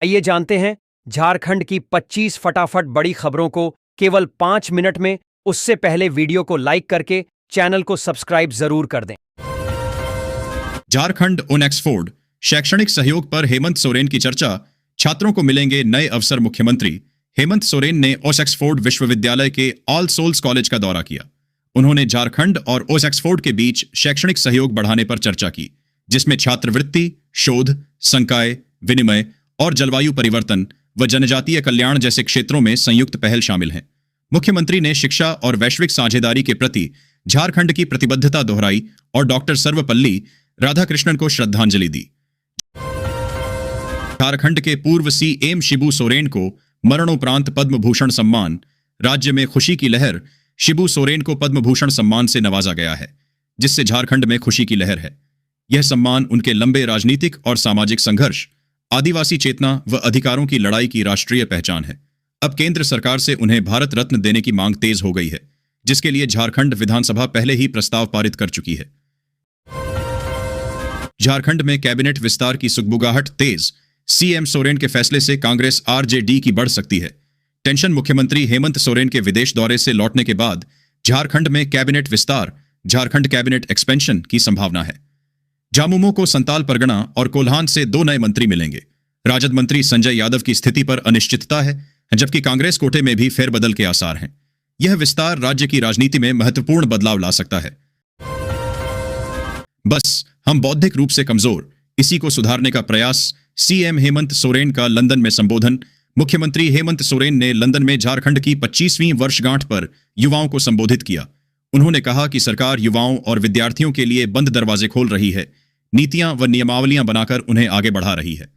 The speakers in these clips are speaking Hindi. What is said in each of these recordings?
आइए जानते हैं झारखंड की 25 फटाफट बड़ी खबरों को केवल 5 मिनट में। उससे पहले वीडियो को लाइक करके चैनल को सब्सक्राइब जरूर कर दें। झारखंड ऑन एक्सफोर्ड शैक्षणिक सहयोग पर हेमंत सोरेन की चर्चा। छात्रों को मिलेंगे नए अवसर। मुख्यमंत्री हेमंत सोरेन ने ऑक्सफोर्ड विश्वविद्यालय के ऑल सोल्स कॉलेज का दौरा किया। उन्होंने झारखंड और ऑक्सफोर्ड के बीच शैक्षणिक सहयोग बढ़ाने पर चर्चा की, जिसमें छात्रवृत्ति, शोध, संकाय, विनिमय और जलवायु परिवर्तन व जनजातीय कल्याण जैसे क्षेत्रों में संयुक्त पहल शामिल हैं। मुख्यमंत्री ने शिक्षा और वैश्विक साझेदारी के प्रति झारखंड की प्रतिबद्धता दोहराई और डॉक्टर सर्वपल्ली राधाकृष्णन को श्रद्धांजलि दी। झारखंड के पूर्व सीएम शिबू सोरेन को मरणोपरांत पद्म भूषण सम्मान। राज्य में खुशी की लहर। शिबू सोरेन को पद्म भूषण सम्मान से नवाजा गया है, जिससे झारखंड में खुशी की लहर है। यह सम्मान उनके लंबे राजनीतिक और सामाजिक संघर्ष, आदिवासी चेतना व अधिकारों की लड़ाई की राष्ट्रीय पहचान है। अब केंद्र सरकार से उन्हें भारत रत्न देने की मांग तेज हो गई है, जिसके लिए झारखंड विधानसभा पहले ही प्रस्ताव पारित कर चुकी है। झारखंड में कैबिनेट विस्तार की सुगबुगाहट तेज। सीएम सोरेन के फैसले से कांग्रेस आरजेडी की बढ़ सकती है टेंशन। मुख्यमंत्री हेमंत सोरेन के विदेश दौरे से लौटने के बाद झारखंड में कैबिनेट विस्तार, झारखंड कैबिनेट एक्सपेंशन की संभावना है। झामुमो को संताल परगना और कोल्हान से 2 नए मंत्री मिलेंगे। राजद मंत्री संजय यादव की स्थिति पर अनिश्चितता है, जबकि कांग्रेस कोटे में भी फेरबदल के आसार हैं। यह विस्तार राज्य की राजनीति में महत्वपूर्ण बदलाव ला सकता है। बस हम बौद्धिक रूप से कमजोर, इसी को सुधारने का प्रयास। सीएम हेमंत सोरेन का लंदन में संबोधन। मुख्यमंत्री हेमंत सोरेन ने लंदन में झारखंड की 25वीं वर्षगांठ पर युवाओं को संबोधित किया। उन्होंने कहा कि सरकार युवाओं और विद्यार्थियों के लिए बंद दरवाजे खोल रही है, नीतियां व नियमावलियां बनाकर उन्हें आगे बढ़ा रही है।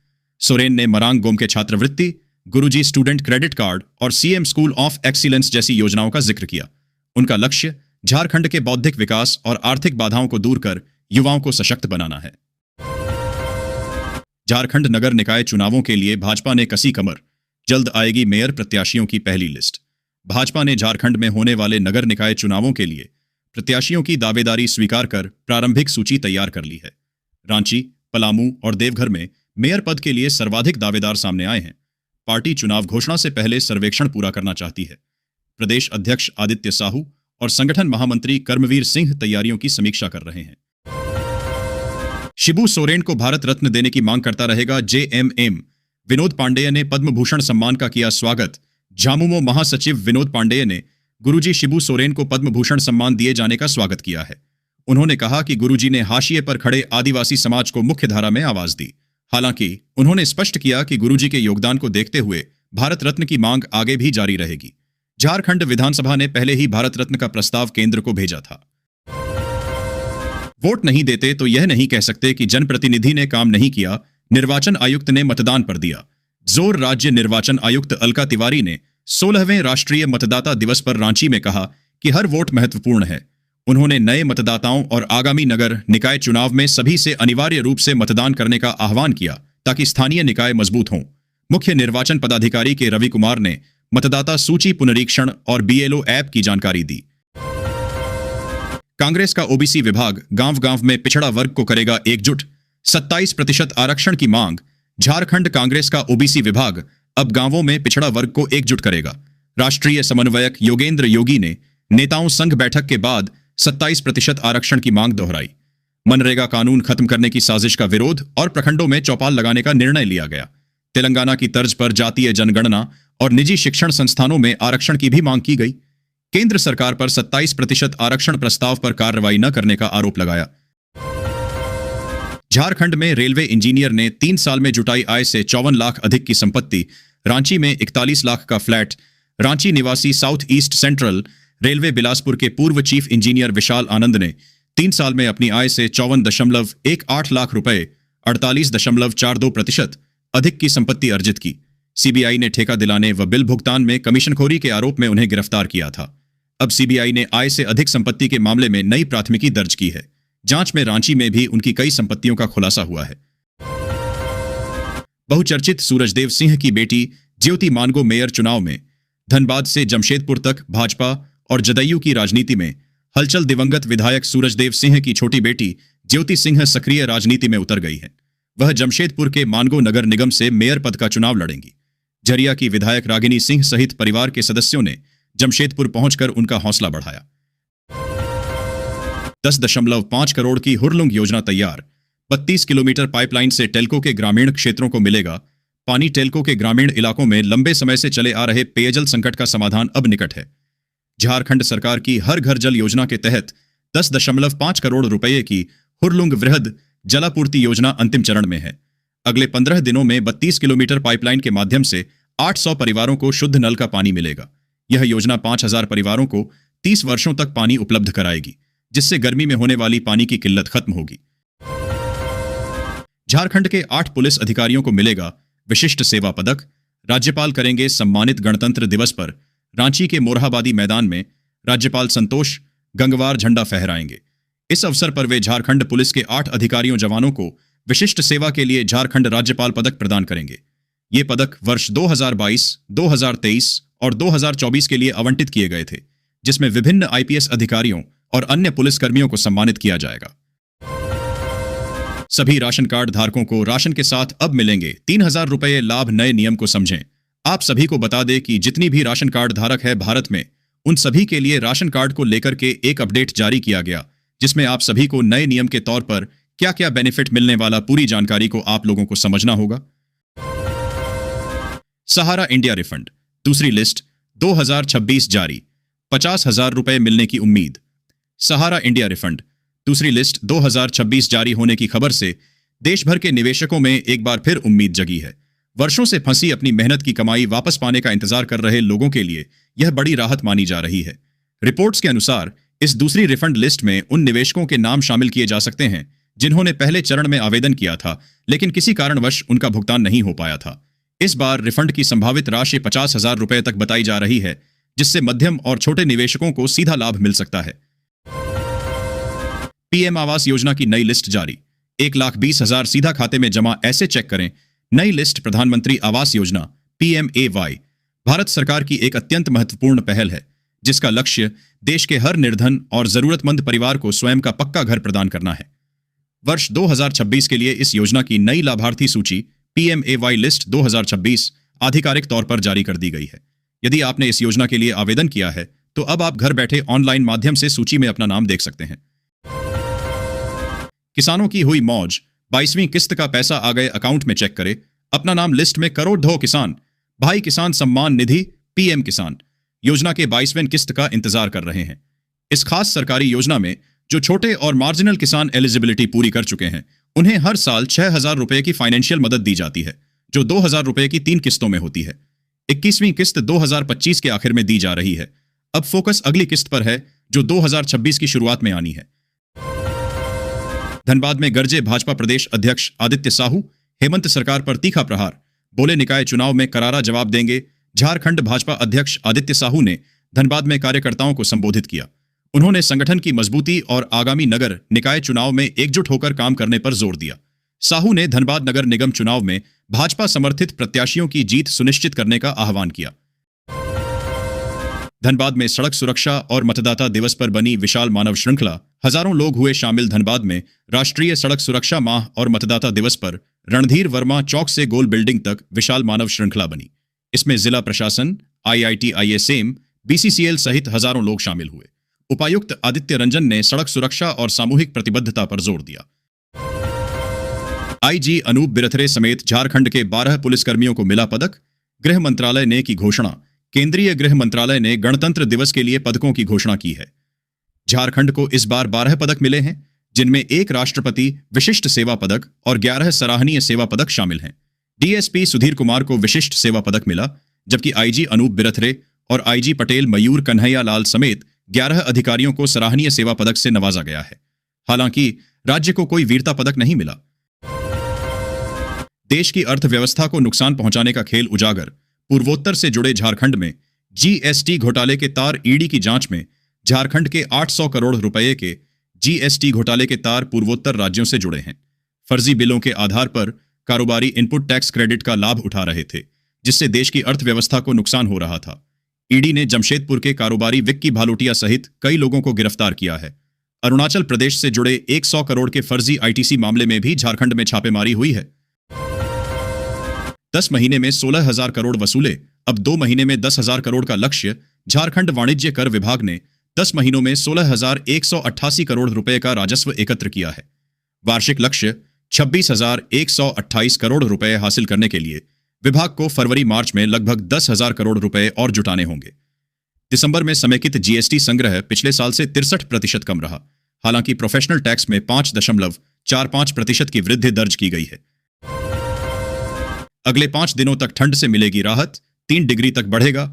सोरेन ने मरांग गोम के छात्रवृत्ति, गुरुजी स्टूडेंट क्रेडिट कार्ड और सीएम स्कूल ऑफ एक्सीलेंस जैसी योजनाओं का जिक्र किया। उनका लक्ष्य झारखंड के बौद्धिक विकास और आर्थिक बाधाओं को दूर कर युवाओं को सशक्त बनाना है। झारखंड नगर निकाय चुनावों के लिए भाजपा ने कसी कमर। जल्द आएगी मेयर प्रत्याशियों की पहली लिस्ट। भाजपा ने झारखंड में होने वाले नगर निकाय चुनावों के लिए प्रत्याशियों की दावेदारी स्वीकार कर प्रारंभिक सूची तैयार कर ली है। रांची, पलामू और देवघर में मेयर पद के लिए सर्वाधिक दावेदार सामने आए हैं। पार्टी चुनाव घोषणा से पहले सर्वेक्षण पूरा करना चाहती है। प्रदेश अध्यक्ष आदित्य साहू और संगठन महामंत्री कर्मवीर सिंह तैयारियों की समीक्षा कर रहे हैं। शिबू सोरेन को भारत रत्न देने की मांग करता रहेगा जेएमएम। विनोद पांडेय ने पद्म भूषण सम्मान का किया स्वागत। झामुमो महासचिव विनोद पांडेय ने गुरुजी शिबू सोरेन को पद्म भूषण सम्मान दिए जाने का स्वागत किया है। उन्होंने कहा कि गुरुजी ने हाशिए पर खड़े आदिवासी समाज को मुख्य धारा में आवाज दी। हालांकि उन्होंने स्पष्ट किया कि गुरुजी के योगदान को देखते हुए भारत रत्न की मांग आगे भी जारी रहेगी। झारखंड विधानसभा ने पहले ही भारत रत्न का प्रस्ताव केंद्र को भेजा था। वोट नहीं देते तो यह नहीं कह सकते कि जनप्रतिनिधि ने काम नहीं किया। निर्वाचन आयुक्त ने मतदान पर दिया जोर। राज्य निर्वाचन आयुक्त अलका तिवारी ने 16वें राष्ट्रीय मतदाता दिवस पर रांची में कहा कि हर वोट महत्वपूर्ण है। उन्होंने नए मतदाताओं और आगामी नगर निकाय चुनाव में सभी से अनिवार्य रूप से मतदान करने का आह्वान किया, ताकि स्थानीय निकाय मजबूत हों। मुख्य निर्वाचन पदाधिकारी के रवि कुमार ने मतदाता सूची पुनरीक्षण और बीएलओ ऐप की जानकारी दी। कांग्रेस का ओबीसी विभाग गांव-गांव में पिछड़ा वर्ग को करेगा एकजुट। 27% आरक्षण की मांग। झारखंड कांग्रेस का ओबीसी विभाग अब गांवों में पिछड़ा वर्ग को एकजुट करेगा। राष्ट्रीय समन्वयक योगेंद्र योगी ने नेताओं संघ बैठक के बाद 27% आरक्षण की मांग दोहराई। मनरेगा कानून खत्म करने की साजिश का विरोध और प्रखंडों में चौपाल लगाने का निर्णय लिया गया। तेलंगाना की तर्ज पर जातीय जनगणना और निजी शिक्षण संस्थानों में आरक्षण की भी मांग की गई। केंद्र सरकार पर 27% आरक्षण प्रस्ताव पर कार्रवाई न करने का आरोप लगाया। झारखंड में रेलवे इंजीनियर ने 3 साल में जुटाई आय से 54 लाख अधिक की संपत्ति। रांची में 41 लाख का फ्लैट। रांची निवासी south east central railway Bilaspur के पूर्व चीफ इंजीनियर विशाल आनंद ने 3 साल में अपनी आय से 54.18 लाख रुपए 48.42% अधिक की संपत्ति अर्जित की। सीबीआई ने ठेका दिलाने व बिल भुगतान में कमीशनखोरी के आरोप में उन्हें गिरफ्तार किया था। अब सीबीआई ने आय से अधिक संपत्ति के मामले में नई प्राथमिकी दर्ज की है। जांच में रांची में भी उनकी कई संपत्तियों का खुलासा हुआ है। बहुचर्चित सूरजदेव सिंह की बेटी ज्योति मानगो मेयर चुनाव में। धनबाद से जमशेदपुर तक भाजपा और जदयू की राजनीति में हलचल। दिवंगत विधायक सूरजदेव सिंह की छोटी बेटी ज्योति सिंह सक्रिय राजनीति में उतर गई है। वह जमशेदपुर के मानगो नगर निगम से मेयर पद का चुनाव लड़ेंगी। झरिया की विधायक रागिनी सिंह सहित परिवार के सदस्यों ने जमशेदपुर पहुंचकर उनका हौसला बढ़ाया। 10.5 करोड़ की हुरलुंग योजना तैयार। 32 किलोमीटर पाइपलाइन से टेल्को के ग्रामीण क्षेत्रों को मिलेगा पानी। टेल्को के ग्रामीण इलाकों में लंबे समय से चले आ रहे पेयजल संकट का समाधान अब निकट है। झारखंड सरकार की हर घर जल योजना के तहत 10.5 करोड़ रुपए की हुरलुंग वृहद जलापूर्ति योजना अंतिम चरण में है। अगले 15 दिनों में 32 किलोमीटर पाइपलाइन के माध्यम से 800 परिवारों को शुद्ध नल का पानी मिलेगा। यह योजना 5000 परिवारों को 30 वर्षों तक पानी उपलब्ध कराएगी, जिससे गर्मी में होने वाली पानी की किल्लत खत्म होगी। झारखंड के 8 पुलिस अधिकारियों को मिलेगा विशिष्ट सेवा पदक। राज्यपाल करेंगे सम्मानित। गणतंत्र दिवस पर रांची के मोरहाबादी मैदान में राज्यपाल संतोष गंगवार झंडा फहराएंगे। इस अवसर पर वे झारखंड पुलिस के 8 अधिकारियों जवानों को विशिष्ट सेवा के लिए झारखंड राज्यपाल पदक प्रदान करेंगे। ये पदक वर्ष 2022, 2023 और 2024 के लिए आवंटित किए गए थे, जिसमें विभिन्न आईपीएस अधिकारियों और अन्य पुलिसकर्मियों को सम्मानित किया जाएगा। सभी राशन कार्ड धारकों को राशन के साथ अब मिलेंगे 3000 रुपए लाभ। नए नियम को समझें। आप सभी को बता दें कि जितनी भी राशन कार्ड धारक है भारत में, उन सभी के लिए राशन कार्ड को लेकर के एक अपडेट जारी किया गया, जिसमें आप सभी को नए नियम के तौर पर क्या क्या बेनिफिट मिलने वाला पूरी जानकारी को आप लोगों को समझना होगा। सहारा इंडिया रिफंड दूसरी लिस्ट 2026 जारी। 50,000 रुपए मिलने की उम्मीद। सहारा इंडिया रिफंड दूसरी लिस्ट 2026 जारी होने की खबर से देश भर के निवेशकों में एक बार फिर उम्मीद जगी है। वर्षों से फंसी अपनी मेहनत की कमाई वापस पाने का इंतजार कर रहे लोगों के लिए यह बड़ी राहत मानी जा रही है। रिपोर्ट्स के अनुसार इस दूसरी रिफंड लिस्ट में उन निवेशकों के नाम शामिल किए जा सकते हैं जिन्होंने पहले चरण में आवेदन किया था, लेकिन किसी कारणवश उनका भुगतान नहीं हो पाया था। इस बार रिफंड की संभावित राशि 50,000 रुपए तक बताई जा रही है, जिससे मध्यम और छोटे निवेशकों को सीधा लाभ मिल सकता है। पीएम आवास योजना की नई लिस्ट जारी। 1,20,000 सीधा खाते में जमा, ऐसे चेक करें। नई लिस्ट प्रधानमंत्री आवास योजना PMAY भारत सरकार की एक अत्यंत महत्वपूर्ण पहल है, जिसका लक्ष्य देश के हर निर्धन और जरूरतमंद परिवार को स्वयं का पक्का घर प्रदान करना है। वर्ष 2026 के लिए इस योजना की नई लाभार्थी सूची PMAY लिस्ट 2026 आधिकारिक तौर पर जारी कर दी गई है। यदि आपने इस योजना के लिए आवेदन किया है, तो अब आप घर बैठे ऑनलाइन माध्यम से सूची में अपना नाम देख सकते हैं। किसानों की हुई मौज। 22वीं किस्त का पैसा आ गए अकाउंट में, चेक करें। अपना नाम लिस्ट में करोड़ धो किसान। भाई किसान सम्मान निधि PM किसान योजना के 22वें किस्त का इंतजार कर रहे हैं। इस खास सरकारी योजना में जो छोटे और मार्जिनल किसान एलिजिबिलिटी पूरी कर चुके हैं, उन्हें हर साल 6,000 रुपए की फाइनेंशियल मदद दी जाती है, जो 2,000 रुपए की 3 किस्तों में होती है। 21वीं किस्त 2025 के आखिर में दी जा रही है। अब फोकस अगली किस्त पर है, जो 2026 की शुरुआत में आनी है। धनबाद में गरजे भाजपा प्रदेश अध्यक्ष आदित्य साहू। हेमंत सरकार पर तीखा प्रहार। बोले निकाय चुनाव में करारा जवाब देंगे। झारखंड भाजपा अध्यक्ष आदित्य साहू ने धनबाद में कार्यकर्ताओं को संबोधित किया। उन्होंने संगठन की मजबूती और आगामी नगर निकाय चुनाव में एकजुट होकर काम करने पर जोर दिया। साहू ने धनबाद नगर निगम चुनाव में भाजपा समर्थित प्रत्याशियों की जीत सुनिश्चित करने का आह्वान किया। धनबाद में सड़क सुरक्षा और मतदाता दिवस पर बनी विशाल मानव श्रृंखला। हजारों लोग हुए शामिल। धनबाद में राष्ट्रीय सड़क सुरक्षा माह और मतदाता दिवस पर रणधीर वर्मा चौक से गोल बिल्डिंग तक विशाल मानव श्रृंखला बनी। इसमें जिला प्रशासन, IIT-ISM, BCCL सहित हजारों लोग शामिल हुए। उपायुक्त आदित्य रंजन ने सड़क सुरक्षा और सामूहिक प्रतिबद्धता पर जोर दिया। IG अनूप बिरथरे समेत झारखंड के 12 पुलिसकर्मियों को मिला पदक। गृह मंत्रालय ने की घोषणा। केंद्रीय गृह मंत्रालय ने गणतंत्र दिवस के लिए पदकों की घोषणा की है। झारखंड को इस बार 12 पदक मिले हैं, जिनमें 1 राष्ट्रपति विशिष्ट सेवा पदक और 11 सराहनीय सेवा पदक शामिल हैं। DSP सुधीर कुमार को विशिष्ट सेवा पदक मिला, जबकि IG अनूप बिरथरे और IG पटेल मयूर कन्हैया लाल समेत 11 अधिकारियों को सराहनीय सेवा पदक से नवाजा गया है। हालांकि राज्य को कोई वीरता पदक नहीं मिला। देश की अर्थव्यवस्था को नुकसान पहुंचाने का खेल उजागर। पूर्वोत्तर से जुड़े झारखंड में GST घोटाले के तार। ED की जांच में झारखंड के 800 करोड़ रुपए के GST घोटाले के तार पूर्वोत्तर राज्यों से जुड़े हैं। फर्जी बिलों के आधार पर कारोबारी इनपुट टैक्स क्रेडिट का लाभ उठा रहे थे, जिससे देश की अर्थव्यवस्था को नुकसान हो रहा था। ED ने जमशेदपुर के कारोबारी विक्की भालोटिया सहित कई लोगों को गिरफ्तार किया है। अरुणाचल प्रदेश से जुड़े 100 करोड़ के फर्जी आईटीसी मामले में भी झारखंड में छापेमारी हुई है। 10 महीने में 16,000 करोड़ वसूले। अब 2 महीने में 10,000 करोड़ का लक्ष्य। झारखंड वाणिज्य कर विभाग ने 10 महीनों में 16,188 करोड़ रुपए का राजस्व एकत्र किया है। वार्षिक लक्ष्य 26,128 करोड़ रुपए हासिल करने के लिए विभाग को फरवरी-मार्च में लगभग 10,000 करोड़ रुपए और जुटाने होंगे। दिसंबर में समेकित जीएसटी संग्रह पिछले साल से 63% कम रहा। हालांकि प्रोफेशनल टैक्स में 5.45% की वृद्धि दर्ज की गई है। अगले 5 दिनों तक ठंड से मिलेगी राहत, 3 डिग्री तक बढ़ेगा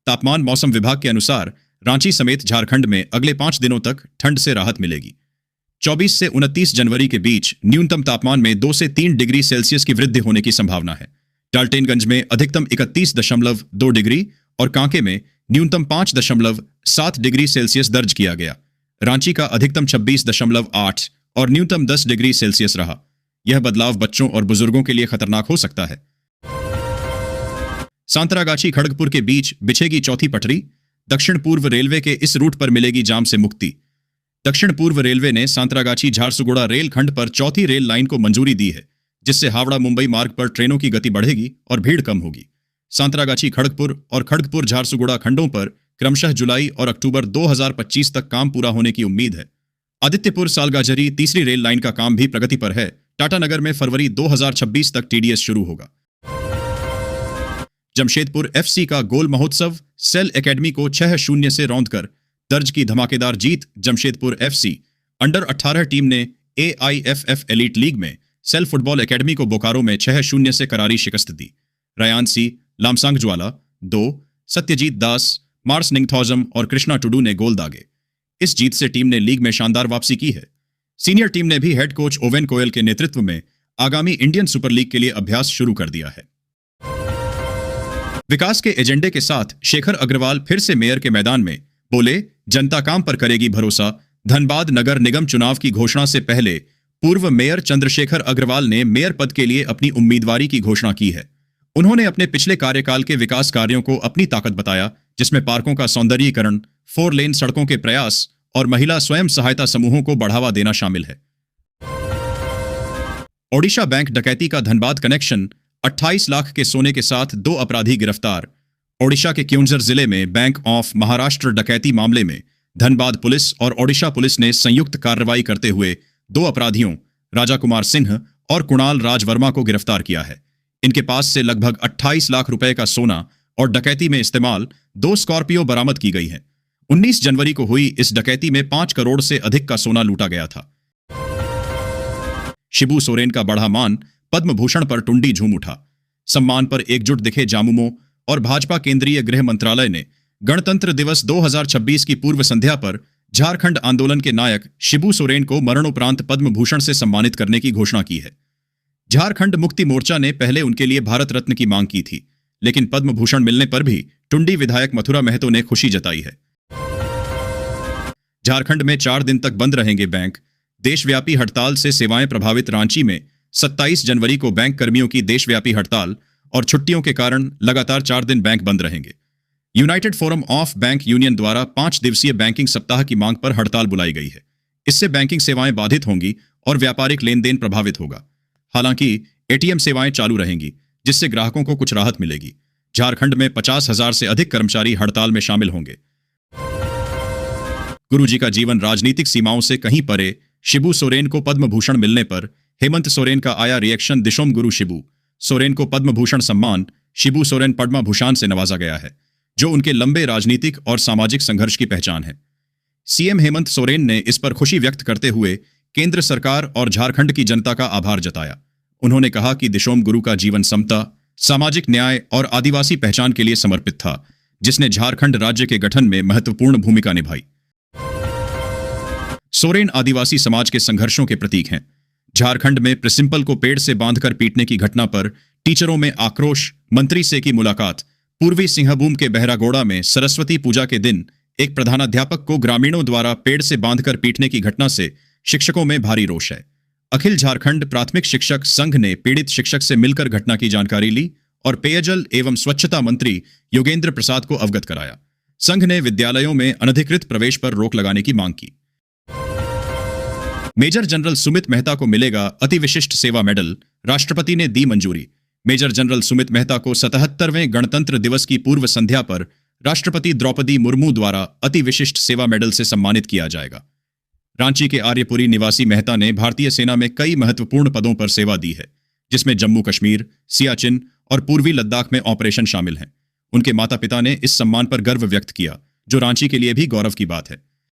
तापमान। मौसम विभाग के अनुसार रांची समेत झारखंड में अगले 5 दिनों तक ठंड से राहत मिलेगी। 24 से 29 जनवरी के बीच न्यूनतम तापमान में 2 से 3 डिग्री सेल्सियस की वृद्धि होने की संभावना है। डाल्टनगंज में अधिकतम 31.2 डिग्री और कांके में न्यूनतम 5.7 डिग्री सेल्सियस दर्ज किया गया। रांची का अधिकतम 26.8 और न्यूनतम 10 डिग्री सेल्सियस रहा। यह बदलाव बच्चों और बुजुर्गों के लिए खतरनाक हो सकता है। सांतरागाछी खड़गपुर के बीच बिछेगी चौथी पटरी। दक्षिण पूर्व रेलवे के इस रूट पर मिलेगी जाम से मुक्ति। दक्षिण पूर्व रेलवे ने सांतरागाछी झारसुगुड़ा रेल खंड पर चौथी रेल लाइन को मंजूरी दी है, जिससे हावड़ा मुंबई मार्ग पर ट्रेनों की गति बढ़ेगी और भीड़ कम होगी। सांतरागाछी खड़गपुर और खड़गपुर झारसुगुड़ा खंडों पर क्रमशः जुलाई और अक्टूबर 2025 तक काम पूरा होने की उम्मीद है। आदित्यपुर सालगाजरी तीसरी रेल लाइन का काम भी प्रगति पर है। टाटानगर में फरवरी 2026 तक टीडीएस शुरू होगा। जमशेदपुर एफसी का गोल महोत्सव। सेल एकेडमी को 6-0 से रौंदकर दर्ज की धमाकेदार जीत। जमशेदपुर एफसी अंडर 18 टीम ने एआईएफएफ एलीट लीग में सेल फुटबॉल एकेडमी को बोकारो में 6-0 से करारी शिकस्त दी। रयान सी, लामसांग ज्वाला 2, सत्यजीत दास, मार्स निंगथौजम और कृष्णा टुडू ने गोल दागे। इस जीत से टीम ने लीग में शानदार वापसी की है। सीनियर टीम ने भी हेड कोच ओवेन कोयल के नेतृत्व में आगामी इंडियन सुपर लीग के लिए अभ्यास शुरू कर दिया है। विकास के एजेंडे के साथ शेखर अग्रवाल फिर से मेयर के मैदान में। बोले, जनता काम पर करेगी भरोसा। धनबाद नगर निगम चुनाव की घोषणा से पहले पूर्व मेयर चंद्रशेखर अग्रवाल ने मेयर पद के लिए अपनी उम्मीदवारी की घोषणा की है। उन्होंने अपने पिछले कार्यकाल के विकास कार्यों को अपनी ताकत बताया, जिसमें पार्कों का सौंदर्यीकरण, 4 लेन सड़कों के प्रयास और महिला स्वयं सहायता समूहों को बढ़ावा देना शामिल है। ओडिशा बैंक डकैती का धनबाद कनेक्शन। 28 लाख के सोने के साथ 2 अपराधी गिरफ्तार। ओडिशा के क्योंझर जिले में बैंक ऑफ महाराष्ट्र डकैती मामले में धनबाद पुलिस और ओडिशा पुलिस ने संयुक्त कार्रवाई करते हुए 2 अपराधियों राजा कुमार सिंह और कुणाल राज वर्मा को गिरफ्तार किया है। इनके पास से लगभग 28 लाख रुपए का सोना और डकैती में इस्तेमाल 2 स्कॉर्पियो बरामद की गई है। 19 जनवरी को हुई इस डकैती में 5 करोड़ से अधिक का सोना लूटा गया था। शिबू सोरेन का बढ़ा मान। पद्म भूषण पर टुंडी झूम उठा। सम्मान पर एकजुट दिखे जामुमो और भाजपा केंद्रीय गृह मंत्रालय ने गणतंत्र दिवस 2026 की पूर्व संध्या पर झारखंड आंदोलन के नायक शिबू सोरेन को मरणोपरांत पद्म भूषण से सम्मानित करने की घोषणा की है। झारखंड मुक्ति मोर्चा ने पहले उनके लिए भारत रत्न की मांग की थी, लेकिन पद्म भूषण मिलने पर भी टुंडी विधायक मथुरा महतो ने खुशी जताई है। झारखंड में 4 दिन तक बंद रहेंगे बैंक। देशव्यापी हड़ताल से सेवाएं प्रभावित। रांची में 27 जनवरी को बैंक कर्मियों की देशव्यापी हड़ताल और छुट्टियों के कारण लगातार 4 दिन बैंक बंद रहेंगे। United forum of bank union द्वारा 5 दिवसीय बैंकिंग सप्ताह की मांग पर हड़ताल बुलाई गई है। इससे बैंकिंग सेवाएं बाधित होंगी और व्यापारिक लेन देन प्रभावित होगा। हालांकि एटीएम सेवाएं चालू रहेंगी, जिससे ग्राहकों को कुछ राहत मिलेगी। झारखंड में 50,000 से अधिक कर्मचारी हड़ताल में शामिल होंगे। गुरुजी का जीवन राजनीतिक सीमाओं से कहीं परे। शिबू सोरेन को पद्म भूषण मिलने पर हेमंत सोरेन का आया रिएक्शन। दिशोम गुरु शिबू सोरेन को पद्म भूषण सम्मान शिबू सोरेन पद्म भूषण से नवाजा गया है, जो उनके लंबे राजनीतिक और सामाजिक संघर्ष की पहचान है। सीएम हेमंत सोरेन ने इस पर खुशी व्यक्त करते हुए केंद्र सरकार और झारखंड की जनता का आभार जताया। उन्होंने कहा कि दिशोम गुरु का जीवन समता, सामाजिक न्याय और आदिवासी पहचान के लिए समर्पित था, जिसने झारखंड राज्य के गठन में महत्वपूर्ण भूमिका निभाई। सोरेन आदिवासी समाज के संघर्षों के प्रतीक हैं। झारखंड में प्रिंसिपल को पेड़ से बांधकर पीटने की घटना पर टीचरों में आक्रोश। मंत्री से की मुलाकात। पूर्वी सिंहभूम के बहरागोड़ा में सरस्वती पूजा के दिन एक प्रधानाध्यापक को ग्रामीणों द्वारा पेड़ से बांधकर पीटने की घटना से शिक्षकों में भारी रोष है। अखिल झारखंड प्राथमिक शिक्षक संघ ने पीड़ित शिक्षक से मिलकर घटना की जानकारी ली और पेयजल एवं स्वच्छता मंत्री योगेंद्र प्रसाद को अवगत कराया। संघ ने विद्यालयों में अनधिकृत प्रवेश पर रोक लगाने की मांग की। मेजर जनरल सुमित मेहता को मिलेगा अति विशिष्ट सेवा मेडल, राष्ट्रपति ने दी मंजूरी। मेजर जनरल सुमित मेहता को 77वें गणतंत्र दिवस की पूर्व संध्या पर राष्ट्रपति द्रौपदी मुर्मू द्वारा अति विशिष्ट सेवा मेडल से सम्मानित किया जाएगा। रांची के आर्यपुरी निवासी मेहता ने भारतीय सेना में कई महत्वपूर्ण पदों पर सेवा दी है, जिसमें जम्मू कश्मीर, सियाचिन और पूर्वी लद्दाख में ऑपरेशन शामिल हैं। उनके माता पिता ने इस सम्मान पर गर्व व्यक्त किया, जो रांची के लिए भी गौरव की बात है।